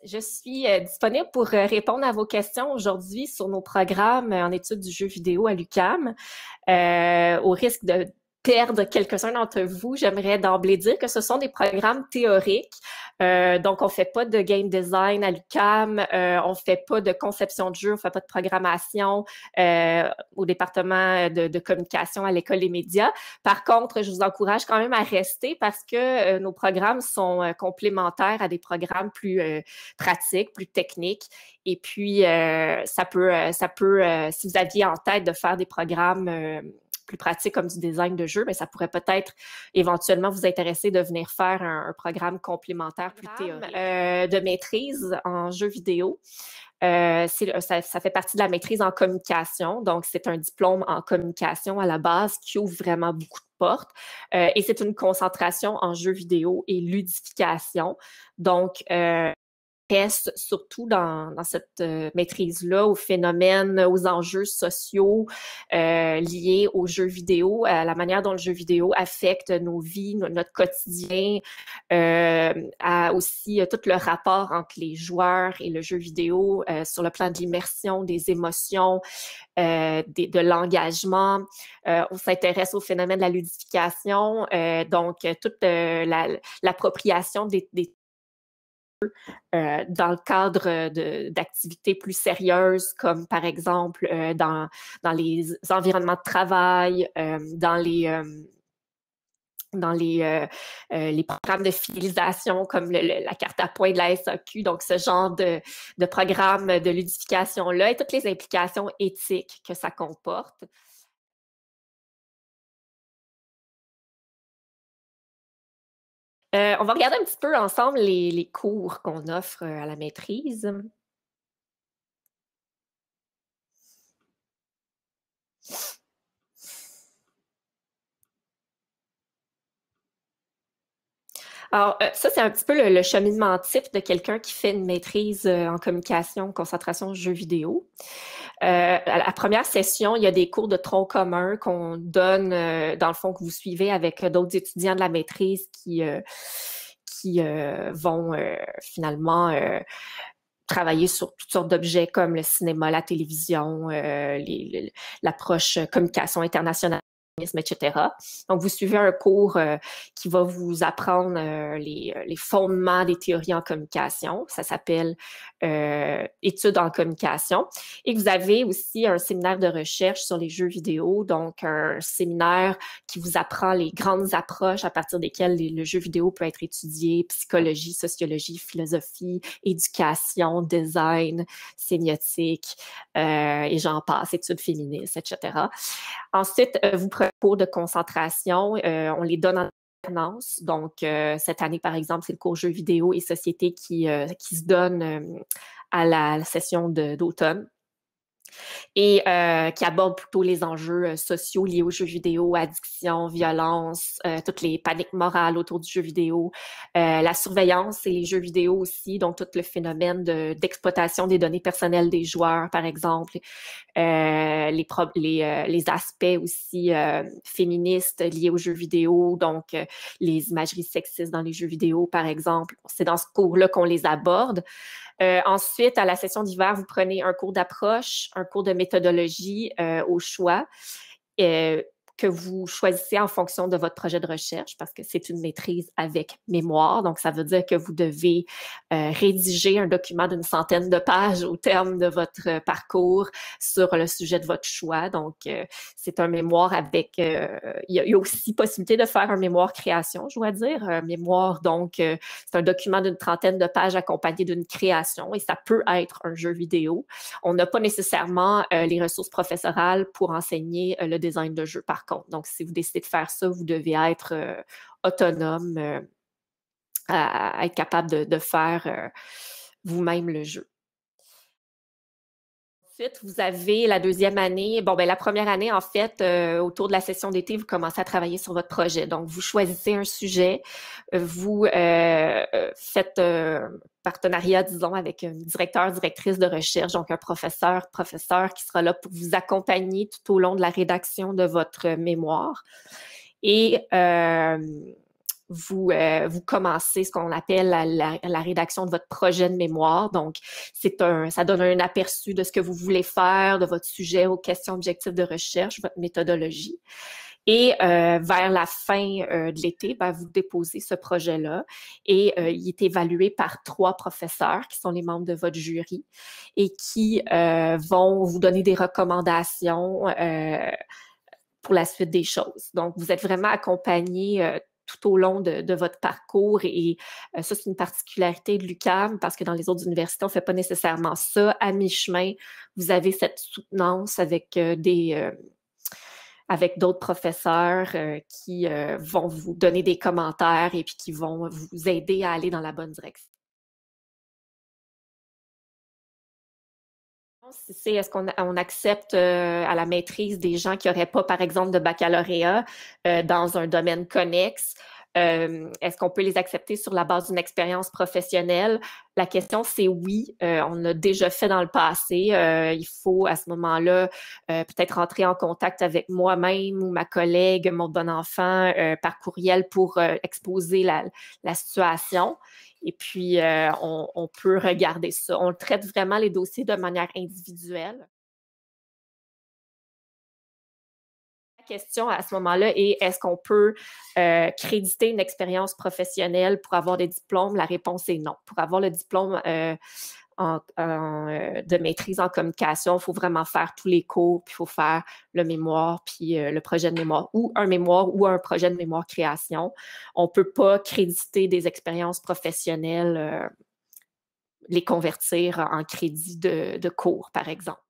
Je suis disponible pour répondre à vos questions aujourd'hui sur nos programmes en études du jeu vidéo à l'UQAM. Au risque de perdre quelques-uns d'entre vous, j'aimerais d'emblée dire que ce sont des programmes théoriques. Donc, on fait pas de game design à l'UQAM, on fait pas de conception de jeu, on fait pas de programmation au département de communication à l'École des médias. Par contre, je vous encourage quand même à rester parce que nos programmes sont complémentaires à des programmes plus pratiques, plus techniques. Et puis, si vous aviez en tête de faire des programmes plus pratiques comme du design de jeu, mais ça pourrait peut-être éventuellement vous intéresser de venir faire un programme complémentaire plus théorique de maîtrise en jeu vidéo. Ça fait partie de la maîtrise en communication. Donc, c'est un diplôme en communication à la base qui ouvre vraiment beaucoup de portes. Et c'est une concentration en jeu vidéo et ludification. Donc, reste surtout dans cette maîtrise-là aux phénomènes, aux enjeux sociaux liés aux jeux vidéo, à la manière dont le jeu vidéo affecte nos vies, notre quotidien, à aussi tout le rapport entre les joueurs et le jeu vidéo sur le plan de l'immersion, des émotions, de l'engagement. On s'intéresse au phénomène de la ludification, donc toute l'appropriation des dans le cadre d'activités plus sérieuses, comme par exemple dans les environnements de travail, dans les programmes de fidélisation comme la carte à points de la SAQ, donc ce genre de programme de ludification-là et toutes les implications éthiques que ça comporte. On va regarder un petit peu ensemble les cours qu'on offre à la maîtrise. Alors, ça, c'est un petit peu le cheminement type de quelqu'un qui fait une maîtrise en communication, concentration, jeux vidéo. À la première session, il y a des cours de tronc commun qu'on donne, dans le fond, que vous suivez avec d'autres étudiants de la maîtrise qui vont finalement travailler sur toutes sortes d'objets comme le cinéma, la télévision, l'approche communication internationale, etc. Donc, vous suivez un cours qui va vous apprendre les fondements des théories en communication. Ça s'appelle études en communication. Et vous avez aussi un séminaire de recherche sur les jeux vidéo, donc un séminaire qui vous apprend les grandes approches à partir desquelles le jeu vidéo peut être étudié, psychologie, sociologie, philosophie, éducation, design, sémiotique, et j'en passe, études féministes, etc. Ensuite, vous prenez un cours de concentration. On les donne en alternance. Donc, cette année, par exemple, c'est le cours jeux vidéo et société qui se donne à la session d'automne et qui aborde plutôt les enjeux sociaux liés aux jeux vidéo, addiction, violence, toutes les paniques morales autour du jeu vidéo, la surveillance et les jeux vidéo aussi, donc tout le phénomène d'exploitation des données personnelles des joueurs, par exemple, les aspects aussi féministes liés aux jeux vidéo, donc les imageries sexistes dans les jeux vidéo, par exemple. C'est dans ce cours-là qu'on les aborde. Ensuite, à la session d'hiver, vous prenez un cours d'approche, un cours de méthodologie au choix. Que vous choisissez en fonction de votre projet de recherche parce que c'est une maîtrise avec mémoire. Donc, ça veut dire que vous devez rédiger un document d'une centaine de pages au terme de votre parcours sur le sujet de votre choix. Donc, c'est un mémoire avec... il y a aussi possibilité de faire un mémoire création, je dois dire. Un mémoire, donc, c'est un document d'une trentaine de pages accompagné d'une création et ça peut être un jeu vidéo. On n'a pas nécessairement les ressources professorales pour enseigner le design de jeu, par contre. Donc, si vous décidez de faire ça, vous devez être autonome à être capable de faire vous-même le jeu. Ensuite, vous avez la deuxième année. Bon, ben la première année, en fait, autour de la session d'été, vous commencez à travailler sur votre projet. Donc, vous choisissez un sujet, vous faites partenariat, disons, avec un directeur, directrice de recherche, donc un professeur qui sera là pour vous accompagner tout au long de la rédaction de votre mémoire. Et vous commencez ce qu'on appelle la rédaction de votre projet de mémoire. Donc, ça donne un aperçu de ce que vous voulez faire, de votre sujet aux questions objectives de recherche, votre méthodologie. Et vers la fin de l'été, ben, vous déposez ce projet-là et il est évalué par 3 professeurs qui sont les membres de votre jury et qui vont vous donner des recommandations pour la suite des choses. Donc, vous êtes vraiment accompagné tout au long de votre parcours et ça, c'est une particularité de l'UQAM parce que dans les autres universités, on ne fait pas nécessairement ça. À mi-chemin, vous avez cette soutenance avec avec d'autres professeurs qui vont vous donner des commentaires et puis qui vont vous aider à aller dans la bonne direction. C'est est-ce qu'on accepte à la maîtrise des gens qui n'auraient pas, par exemple, de baccalauréat dans un domaine connexe? Est-ce qu'on peut les accepter sur la base d'une expérience professionnelle? La question, c'est oui. On l'a déjà fait dans le passé. Il faut, à ce moment-là, peut-être rentrer en contact avec moi-même ou ma collègue, mon bon enfant, par courriel pour exposer la situation. Et puis, on peut regarder ça. On traite vraiment les dossiers de manière individuelle. La question à ce moment-là est, est-ce qu'on peut créditer une expérience professionnelle pour avoir des diplômes? La réponse est non. Pour avoir le diplôme de maîtrise en communication, il faut vraiment faire tous les cours, puis il faut faire le mémoire, puis le projet de mémoire, ou un mémoire ou un projet de mémoire création. On ne peut pas créditer des expériences professionnelles, les convertir en crédit de cours, par exemple.